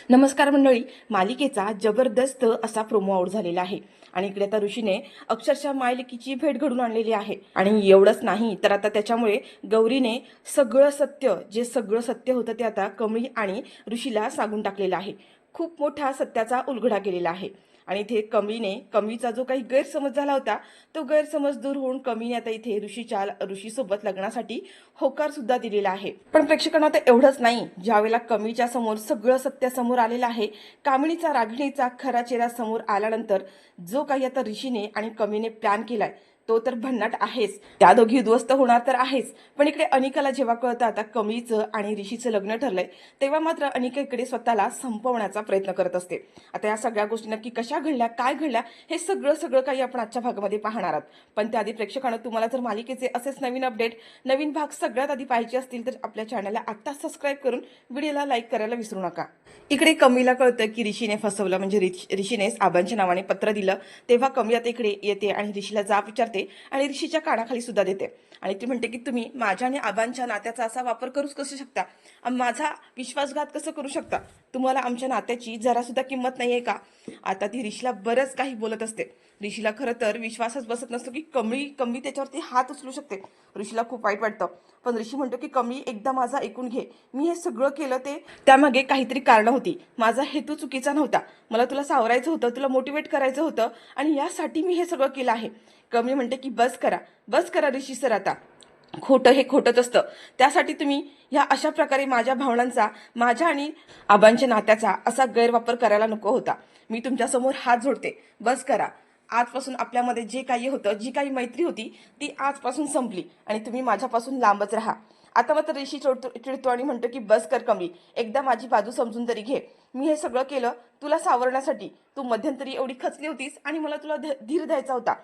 नमस्कार मंडळी. मालिकेचा जबरदस्त असा प्रोमो आउट झालेला आहे आणि इकडे आता ऋषीने अक्षरशः मायलेकीची भेट घडून आणलेली आहे. आणि एवढंच नाही तर आता त्याच्यामुळे गौरीने सगळं सत्य होतं ते आता कमळी आणि ऋषीला सांगून टाकलेलं आहे. खूप मोठा सत्याचा उलगडा केलेला आहे. आणि इथे कमळीचा जो काही गैरसमज झाला होता तो गैरसमज दूर होऊन कमळीने आता इथे ऋषीसोबत लग्नासाठी होकार सुद्धा दिलेला आहे. पण प्रेक्षकांना तर एवढंच नाही, ज्यावेळेला कमळीच्या समोर सगळं सत्य समोर आलेलं आहे, कामिणीचा रागिणीचा खरा चेहरा समोर आल्यानंतर जो काही आता ऋषीने आणि कमळीने प्लॅन केलाय तो तर भन्नाट आहेच. त्या दोघी उद्ध्वस्त होणार तर आहेच. पण इकडे अनिकाला जेव्हा कळतं आता कमळीचं आणि ऋषीचं लग्न ठरलंय, तेव्हा मात्र अनिका इकडे स्वतःला संपवण्याचा प्रयत्न करत असते. आता या सगळ्या गोष्टी नक्की कशा घडल्या, काय घडल्या, हे सगळं सगळं काही आपण आजच्या भागामध्ये पाहणार आहोत. पण त्याआधी प्रेक्षकांना तुम्हाला जर मालिकेचे असेच नवीन अपडेट, नवीन भाग सगळ्यात आधी पाहिजे असतील तर आपल्या चॅनलला आत्ताच सबस्क्राईब करून व्हिडिओला लाईक करायला विसरू नका. इकडे कमळीला कळतं की ऋषीने फसवलं, म्हणजे ऋषीनेच आबांच्या नावाने पत्र दिलं. तेव्हा कमळी आता इकडे येते आणि ऋषीला जाब विचारते आणि ऋषीच्या कानाखाली सुद्धा देते. आणि ती म्हणते की तुम्ही माझ्या आणि आबांच्या नात्याचा असा वापर करूच कसं शकता, माझा विश्वासघात कसं करू शकता, तुम्हाला आमच्या नात्याची जरा सुद्धा किंमत नाहीये का. आता ती ऋषीला बरंच काही बोलत असते. ऋषीला खरं तर विश्वासच बसत नसतो की कमळी त्याच्यावरती हात उचलू शकते. ऋषीला खूप वाईट वाटतं. पण ऋषी म्हणतो की कमळी, एकदा माझा ऐकून घे. मी हे सगळं केलं ते त्यामागे काहीतरी कारण होती. माझा हेतू चुकीचा नव्हता. मला तुला सावरायचं होतं, तुला मोटिवेट करायचं होतं आणि यासाठी मी हे सगळं केलं आहे. कमळी म्हणते की बस करा ऋषी सर, आता खोटं हे खोटंच असतं. त्यासाठी तुम्ही ह्या अशा प्रकारे माझ्या भावनांचा, माझ्या आणि आबांच्या नात्याचा असा गैरवापर करायला नको होता. मी तुमच्यासमोर हात जोडते, बस करा. आजपासून आपल्यामध्ये जे काही होतं, जी काही मैत्री होती ती आजपासून संपली आणि तुम्ही माझ्यापासून लांबच राहा. आता मात्र ऋषी चिडतो आणि म्हणतो की बस कर कमळी, एकदा माझी बाजू समजून तरी घे. मी हे सगळं केलं तुला सावरण्यासाठी. तू मध्यंतरी एवढी खचली होतीस आणि मला तुला धीर द्यायचा होता.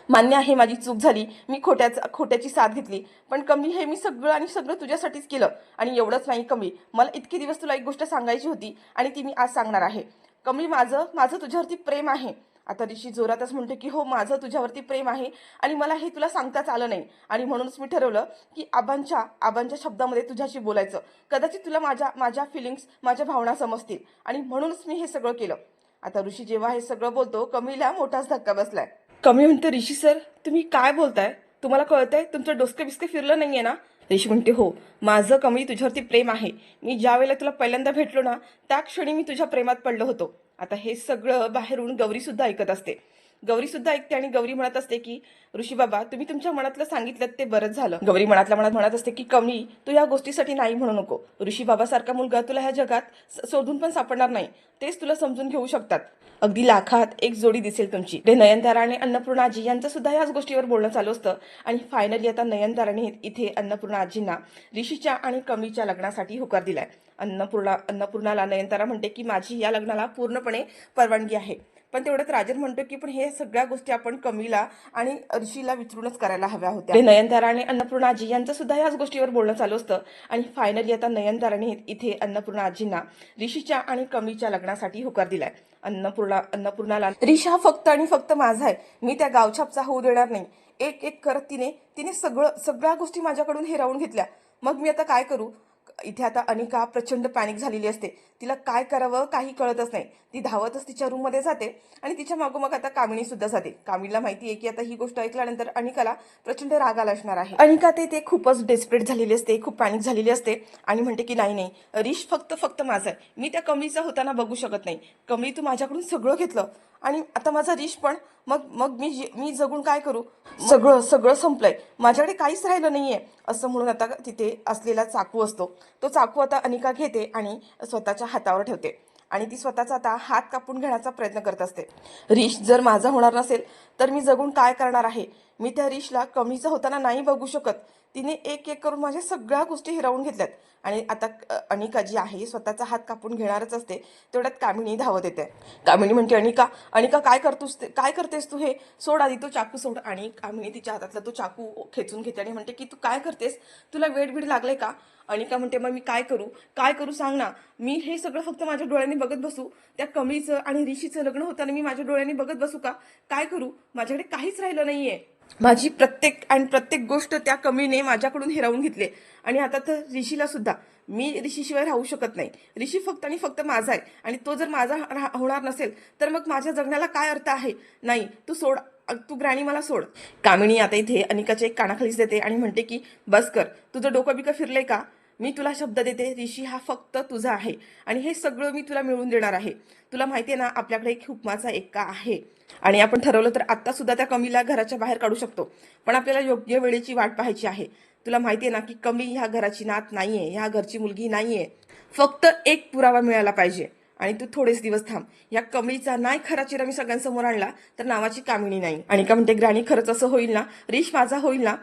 मान्य आहे, माझी चूक झाली, मी खोट्याची साथ घेतली. पण कमळी, हे मी सगळं तुझ्यासाठीच केलं. आणि एवढंच नाही कमळी, मला इतके दिवस तुला एक गोष्ट सांगायची होती आणि ती मी आज सांगणार आहे. कमळी, माझं तुझ्यावरती प्रेम आहे. आता ऋषी जोरातच म्हणतो की हो, माझं तुझ्यावरती प्रेम आहे आणि मला हे तुला सांगताच आलं नाही. आणि म्हणूनच मी ठरवलं की आबांच्या शब्दामध्ये तुझ्याशी बोलायचं. कदाचित तुला माझ्या फिलिंग्स, माझ्या भावना समजतील आणि म्हणूनच मी हे सगळं केलं. आता ऋषी जेव्हा हे सगळं बोलतो, कमळीला मोठाच धक्का बसलाय. कमळी म्हणते, ऋषी सर तुम्ही काय बोलताय, तुम्हाला कळतंय, तुमचं डोसकं बिस्कं फिरलं नाहीये ना. ऋषी म्हणते, हो, माझं कमळी तुझ्यावरती प्रेम आहे. मी ज्या वेळेला तुला पहिल्यांदा भेटलो ना, त्या क्षणी मी तुझ्या प्रेमात पडलो होतो. आता हे सगळं बाहेरून गौरी सुद्धा ऐकत असते. गौरी सुद्धा ऐकते आणि गौरी म्हणत असते की ऋषी बाबा, तुम्ही तुमच्या मनातलं सांगितलं ते बरंच झालं. गौरी मनातल्या मनात म्हणत असते की कमळी, तू या गोष्टीसाठी नाही म्हणू नको. ऋषी बाबासारखा मुलगा तुला ह्या जगात शोधून पण सापडणार नाही. तेच तुला समजून घेऊ शकतात. अगदी लाखात एक जोडी दिसेल तुमची. ते नयनतारा आणि अन्नपूर्णा आजी यांचं सुद्धा याच गोष्टीवर बोलणं चालू असतं. आणि फायनली आता नयनताराने इथे अन्नपूर्णा आजींना ऋषीच्या आणि कमळीच्या लग्नासाठी होकार दिलाय. अन्नपूर्णाला नयनतारा म्हणते की माझी या लग्नाला पूर्णपणे परवानगी आहे. पण तेवढ्यात राजन म्हणतो की पण हे सगळ्या गोष्टी आपण कमळीला आणि ऋषीला विचारूनच करायला हव्या होत्या. नयनतारा आणि अन्नपूर्णा आजी यांचं सुद्धा याच गोष्टीवर बोलणं चालू असतं. आणि फायनली आता नयनताराने इथे अन्नपूर्णा आजींना ऋषीच्या आणि कमळीच्या लग्नासाठी होकार दिलाय. अन्नपूर्णाला ऋषी हा फक्त आणि फक्त माझा आहे. मी त्या गावछापचा होऊ देणार नाही. एक एक करत तिने सगळ्या गोष्टी माझ्याकडून हिरावून घेतल्या. मग मी आता काय करू. इथे आता अनिका प्रचंड पॅनिक झालेली असते. तिला काय करावं काही कळतच नाही. ती धावतच तिच्या रूममध्ये जाते आणि तिच्या मागोमाग आता कामिनी सुद्धा जाते. कामिनीला माहिती आहे की आता ही गोष्ट ऐकल्यानंतर अनिकाला प्रचंड राग आला असणार आहे. अनिका ते खूपच डेस्परेट झालेली असते, खूप पॅनिक झालेली असते आणि म्हणते की नाही, ऋष फक्त माझा आहे. मी त्या कमळीचा होताना बघू शकत नाही. कमळी, तू माझ्याकडून सगळं घेतलं आणि आता माझा ऋष पण. मग मी जगून काय करू. सगळं संपलंय, माझ्याकडे काहीच राहिलं नाहीये. असं म्हणून आता तिथे असलेला चाकू असतो, तो चाकू आता अनिका घेते आणि स्वतःच्या हातावर ठेवते आणि ती स्वतःचा आता हात कापून घेण्याचा प्रयत्न करत असते. ऋष जर माझा होणार नसेल तर मी जगून काय करणार आहे. मी त्या ऋषला कमळीचा होताना नाही बघू शकत. तिने एक एक करून माझ्या सगळ्या गोष्टी हिरावून घेतल्यात आणि आता अनिका जी आहे स्वतःचा हात कापून घेणारच असते. तेवढ्यात कामिनी धावत येते. कामिनी म्हणते, अनिका काय करतेस तू, हे सोड आधी, तो चाकू सोड. आणि कामिनी तिच्या हातातला तो चाकू खेचून घेते आणि म्हणते की तू काय करतेस, तुला वेड लागले का. अनिका म्हणते, मग मी काय करू सांग ना. मी हे सगळं फक्त माझ्या डोळ्यांनी बघत बसू. त्या कमळीचं आणि ऋषीचं लग्न होताना मी माझ्या डोळ्यांनी बघत बसू का. काय करू, माझ्याकडे काहीच राहिलं नाहीये. माझी प्रत्येक गोष्ट त्या कमीने माझ्याकडून हिरावून घेतली आणि आता तर ऋषीला सुद्धा मी ऋषीशिवाय राहू शकत नाही. ऋषी फक्त आणि फक्त माझा आहे आणि तो जर माझा होणार नसेल तर मग माझ्या जगण्याला काय अर्थ आहे. नाही, तू सोड, तू ग्रॅनी मला सोड. कामिनी आता इथे अनिकाच्या एक कानाखालीच देते आणि म्हणते की बस कर, तुझं डोकं बिकं फिरलंय का. मी तुला शब्द देते, ऋषी हा फक्त तुझा आहे आणि हे सगळं मी तुला मिळवून देणार आहे. तुला माहितीये ना, आपल्याकडे एक हुकमाचा एक्का आहे आणि आपण ठरवलं तर आता सुद्धा त्या कमीला घराच्या बाहेर काढू शकतो. पण आपल्याला योग्य वेळेची वाट पाहायची आहे. तुला माहितीये ना की कमी ह्या घराची नात नाहीये, ह्या घरची मुलगी नाहीये. फक्त एक पुरावा मिळाला पाहिजे आणि तू थोडेच दिवस थांब. या कमीचा नाही खरा चेहरा मी सगळ्यांसमोर आणला तर नावाची कामिनी नाही. आणि का म्हणते, ग्रॅनी खरंच असं होईल ना, ऋष माझा होईल ना.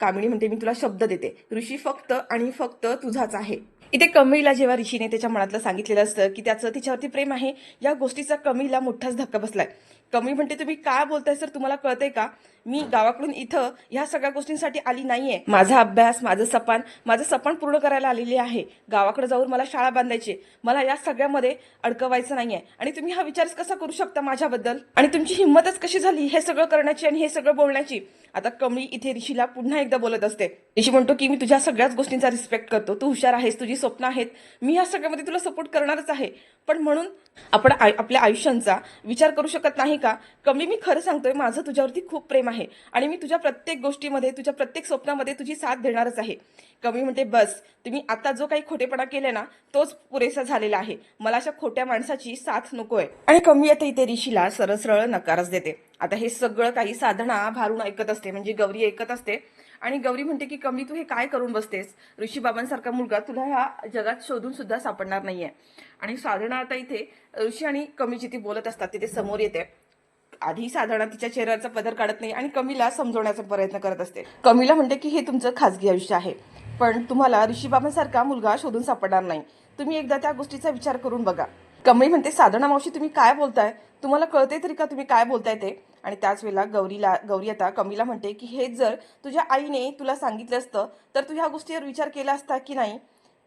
कामिनी म्हणते, मी तुला शब्द देते, ऋषी फक्त आणि फक्त तुझाच आहे. इथे कमीला जेव्हा ऋषीने त्याच्या मनातलं सांगितलेलं असतं की त्याचं तिच्यावरती प्रेम आहे, या गोष्टीचा कमीला मोठाच धक्का बसलाय. कमी म्हणते, तुम्ही काय बोलताय सर, तुम्हाला कळतंय का. मी गावाकडून इथं ह्या सगळ्या गोष्टींसाठी आली नाहीये. माझा अभ्यास, माझं सपन पूर्ण करायला आलेली आहे. गावाकडे जाऊन मला शाळा बांधायची, मला या सगळ्यामध्ये अडकवायचं नाहीये. आणि तुम्ही हा विचार कसा करू शकता माझ्याबद्दल, आणि तुमची हिंमतच कशी झाली हे सगळं करण्याची आणि हे सगळं बोलण्याची. आता कमी इथे ऋषीला पुन्हा एकदा बोलत असते. ऋषी म्हणतो की मी तुझ्या सगळ्याच गोष्टींचा रिस्पेक्ट करतो, तू हुशार आहेस, तुझी स्वप्न आहेत, मी या सगळ्यामध्ये तुला सपोर्ट करणारच आहे. पण म्हणून आपण आपल्या आयुष्यांचा विचार करू शकत नाही का. कमी, मी खरं सांगतोय, माझं तुझ्यावरती खूप प्रेम आहे आणि मी तुझ्या प्रत्येक गोष्टीमध्ये, तुझ्या प्रत्येक स्वप्नामध्ये तुझी साथ देणारच आहे. कमी म्हणते, बस, तुम्ही आता जो काही खोटेपणा केले ना तोच पुरेसा झालेला आहे. मला अशा खोट्या माणसाची साथ नकोय. आणि कमी आता इथे ऋषीला सरळ सरळ नकारच देते. आता हे सगळं काही साधना भारून ऐकत असते, म्हणजे गौरी ऐकत असते. आणि गौरी म्हणते की कमी, तू हे काय करून बसतेस, ऋषी बाबांसारखा मुलगा तुला ह्या जगात शोधून सुद्धा सापडणार नाहीये. आणि साधना आता इथे ऋषी आणि कमीची ती बोलत असतात, तिथे समोर येते. आधी साधारण तिच्या चेहऱ्याचा पदर काढत नाही आणि कमीला समजवण्याचा प्रयत्न करत असते. कमीला म्हणते की हे तुमचं खासगी आयुष्य आहे, पण तुम्हाला ऋषीबाबांसारखा मुलगा शोधून सापडणार नाही. तुम्ही एकदा त्या गोष्टीचा विचार करून बघा. कमळी म्हणते, साधना मावशी, तुम्ही काय बोलताय, तुम्हाला कळते तरी का तुम्ही काय बोलताय ते. आणि त्याच वेळेला गौरी आता कमीला म्हणते की हे जर तुझ्या आईने तुला सांगितलं असतं तर तू ह्या गोष्टीवर विचार केला असता की नाही.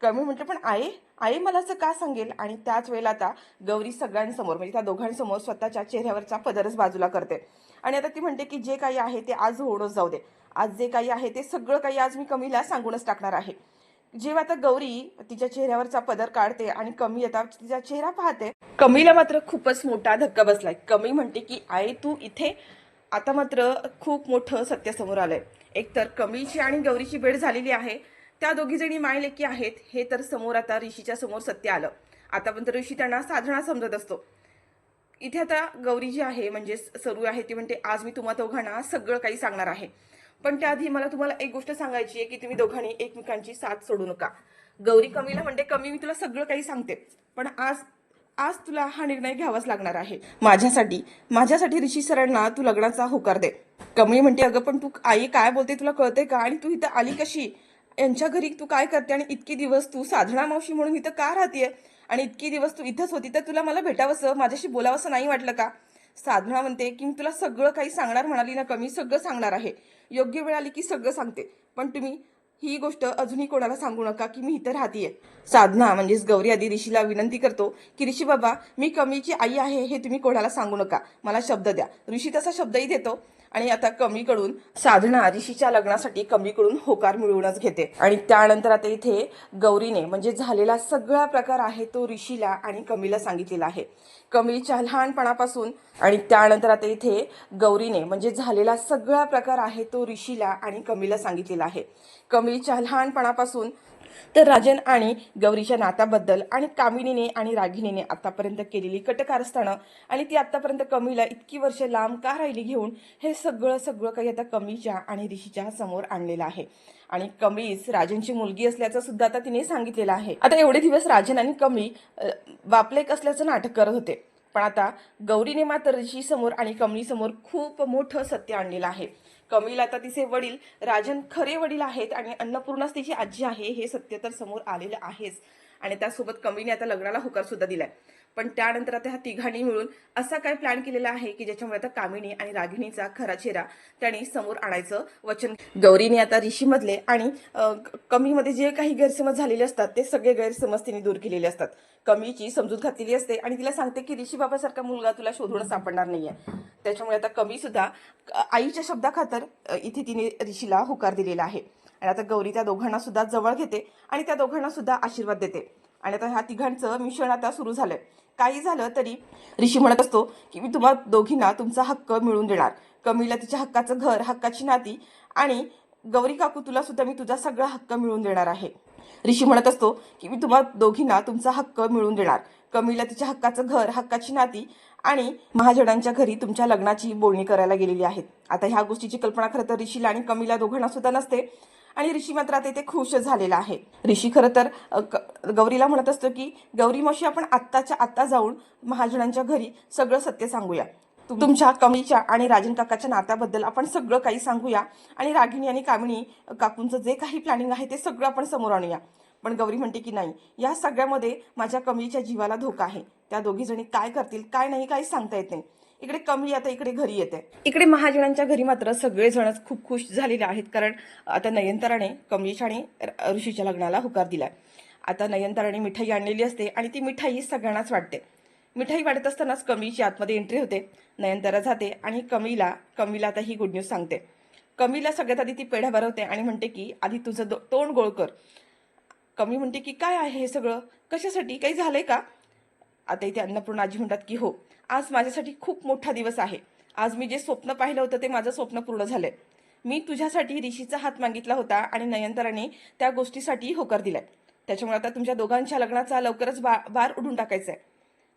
कमी म्हणते, पण आई मला असं का सांगेल. आणि त्याच वेळेला आता गौरी सगळ्यांसमोर, म्हणजे त्या दोघांसमोर स्वतःच्या चेहऱ्यावरचा पदरच बाजूला करते. आणि आता ती म्हणते की जे काही आहे ते आज होणच जाऊ दे, आज जे काही आहे ते सगळं काही आज मी कमीला सांगूनच टाकणार आहे. जेव्हा आता गौरी तिच्या चेहऱ्यावरचा पदर काढते आणि कमी आता तिचा चेहरा पाहते, कमीला मात्र खूपच मोठा धक्का बसलाय. कमी म्हणते की आई, तू इथे आता मात्र खूप मोठं सत्य समोर आलंय. एकतर कमीची आणि गौरीची भेट झालेली आहे, त्या दोघी जणी मायलेकी आहेत, हे तर समोर आता ऋषीच्या समोर सत्य आलं. आतापर्यंत ऋषी त्यांना साधना समजत असतो. इथे आता गौरी जी आहे, म्हणजे सरू आहे, ती म्हणते आज मी तुम्हा दोघांना सगळं काही सांगणार आहे. पण त्याआधी मला तुम्हाला एक गोष्ट सांगायची आहे की तुम्ही दोघांनी एकमेकांची साथ सोडू नका. गौरी कमीला म्हणते, कमी, मी तुला सगळं काही सांगते, पण आज आज तुला हा निर्णय घ्यावाच लागणार आहे. माझ्यासाठी ऋषी सरांना तू लग्नाचा होकार दे. कमी म्हणते, अगं पण तू आई काय बोलते तुला कळते का, आणि तू इथं आली कशी, यांच्या घरी तू काय करते, आणि इतके दिवस तू साधना मावशी म्हणून इथं का राहतेय, आणि इतके दिवस तू इथंच होती तर तुला मला भेटावंसं, माझ्याशी बोलावंसं नाही वाटलं का. साधना म्हणते की मी तुला सगळं काही सांगणार म्हणाली ना, कमी सगळं सांगणार आहे, योग्य वेळ आली की सगळं सांगते, पण तुम्ही ही गोष्ट अजूनही कोणाला सांगू नका की मी इथं राहतीये. साधना म्हणजेच गौरी आधी ऋषीला विनंती करतो की ऋषी बाबा, मी कमीची आई आहे हे तुम्ही कोणाला सांगू नका, मला शब्द द्या. ऋषी तसा शब्दही देतो आणि आता कमीकडून साधना ऋषीच्या लग्नासाठी कमीकडून होकार मिळवूनच घेते. आणि त्यानंतर आता इथे गौरीने म्हणजे झालेला सगळा प्रकार आहे तो ऋषीला आणि कमीला सांगितलेला आहे. कमीच्या लहानपणापासून, आणि त्यानंतर आता इथे गौरीने म्हणजे झालेला सगळा प्रकार आहे तो ऋषीला आणि कमीला सांगितलेला आहे. कमीच्या लहानपणापासून तर राजन आणि गौरीच्या नात्याबद्दल, आणि कामिनीने आणि रागिणीने आतापर्यंत केलेली कटकारस्थानं, आणि ती आतापर्यंत कमीला इतकी वर्ष लांब का राहिली घेऊन, हे सगळं काही आता कमीच्या आणि ऋषीच्या समोर आणलेलं आहे. आणि कमीच राजनची मुलगी असल्याचं सुद्धा आता तिने सांगितलेलं आहे. आता एवढे दिवस राजन आणि कमी बापलेक असल्याचं नाटक करत होते, पण आता गौरीने मात्र ऋषी समोर आणि कमी समोर खूप मोठं सत्य आणलेलं आहे. कमीला आता तिचे वडील राजन खरे वडील आहेत आणि अन्नपूर्णाच तिची आजी आहे, हे सत्य तर समोर आलेलं आहेच. आणि त्यासोबत कमीने आता लग्नाला होकार सुद्धा दिलाय. पण त्यानंतर आता ह्या तिघांनी मिळून असा काय प्लॅन केलेला आहे की ज्याच्यामुळे आता कामिनी आणि रागिणीचा खरा चेहरा त्यांनी समोर आणायचं वचन. गौरीने आता ऋषीमधले आणि कमीमध्ये जे काही गैरसमज झालेले असतात ते सगळे गैरसमज तिने दूर केलेले असतात. कमीची समजूत घातलेली असते आणि तिला सांगते की ऋषी बाबासारखा मुलगा तुला शोधून सापडणार नाहीये. त्याच्यामुळे आता कमी सुद्धा आईच्या शब्दाखातर इथे तिने ऋषीला होकार दिलेला आहे. आणि आता गौरी त्या दोघांना सुद्धा जवळ घेते आणि त्या दोघांना सुद्धा आशीर्वाद देते. आणि आता ह्या तिघांचं मिश्रण आता सुरू झालंय. काही झालं तरी ऋषी म्हणत असतो की मी तुम्हा दोघींना तुमचा हक्क मिळवून देणार. कमीला तिच्या हक्काचं घर, हक्काची नाती आणि गौरी काकू तुला सुद्धा मी तुझा सगळा हक्क मिळवून देणार आहे. ऋषी म्हणत असतो की मी तुम्हा दोघींना तुमचा हक्क मिळवून देणार. कमीला तिच्या हक्काचं घर, हक्काची नाती आणि महाजनांच्या घरी तुमच्या लग्नाची बोलणी करायला गेलेली आहेत. आता ह्या गोष्टीची कल्पना खरं तर ऋषीला आणि कमीला दोघांना सुद्धा नसते आणि ऋषी मात्र आता इथे खुश झालेला आहे. ऋषी खरं तर गौरीला म्हणत असतो की गौरी मावशी आपण आत्ताच्या आत्ता जाऊन महाजनांच्या घरी सगळं सत्य सांगूया. तुमच्या कमीच्या आणि राजन काकाच्या नात्याबद्दल आपण सगळं काही सांगूया आणि रागिणी आणि कामिनी काकूंचं जे काही प्लॅनिंग आहे ते सगळं आपण समोर आणूया. पण गौरी म्हणते की नाही, या सगळ्यामध्ये माझ्या कमीच्या जीवाला धोका आहे. त्या दोघी जणी काय करतील काय नाही काही सांगता येत नाही. इकडे कमी आता इकडे घरी येते. इकडे महाजनांच्या घरी मात्र सगळेजणच खूप खुश झालेले आहेत, कारण आता नयनताराने कमलेश आणि ऋषीच्या लग्नाला होकार दिलाय. आता नयनताराने मिठाई आणलेली असते आणि ती मिठाई सगळ्यांनाच वाटते. मिठाई वाढत असतानाच कमीची आतमध्ये एंट्री होते. नयनतारा जाते आणि कमीला आता ही गुड न्यूज सांगते. कमीला सगळ्यात आधी ती पेढा भरवते आणि म्हणते की आधी तुझं तोंड गोळ कर. कमी म्हणते की काय आहे हे सगळं, कशासाठी, काही झालंय का? आता इथे अन्नपूर्णाजी म्हणतात की हो, आज माझ्यासाठी खूप मोठा दिवस आहे. आज मी जे स्वप्न पाहिलं होतं ते माझं स्वप्न पूर्ण झालंय. मी तुझ्यासाठी ऋषीचा हात मागितला होता आणि नयनताराने त्या गोष्टीसाठी होकार दिलाय. त्याच्यामुळे आता तुमच्या दोघांच्या लग्नाचा लवकरच बार उडून टाकायचा आहे.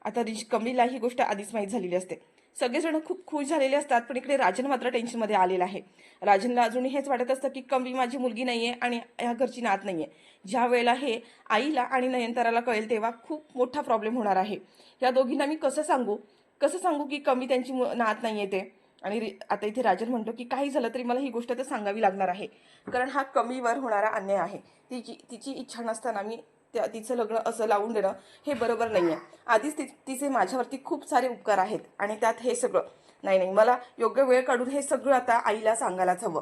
आता कमलीला ही गोष्ट आधीच माहीत झालेली असते. सगळेजण खूप खुश झालेले असतात, पण इकडे राजन मात्र टेन्शनमध्ये आलेला आहे. राजनला अजूनही हेच वाटत असतं की कमली माझी मुलगी नाहीये आणि ह्या घरची नात नाहीये. ज्या वेळेला हे आईला आणि नयनताराला कळेल तेव्हा खूप मोठा प्रॉब्लेम होणार आहे. या दोघींना मी कसं सांगू की कमी त्यांची नात नाहीये ते. आणि आता इथे राजन म्हणतो की काही झालं तरी मला ही गोष्ट तर सांगावी लागणार आहे, कारण हा कमीवर होणारा अन्याय आहे. तिची इच्छा नसताना मी तिचं लग्न असं लावून देणं हे बरोबर नाहीये. आधीच तिचे माझ्यावरती खूप सारे उपकार आहेत आणि त्यात हे सगळं नाही, मला योग्य वेळ काढून हे सगळं आता आईला सांगायलाच हवं.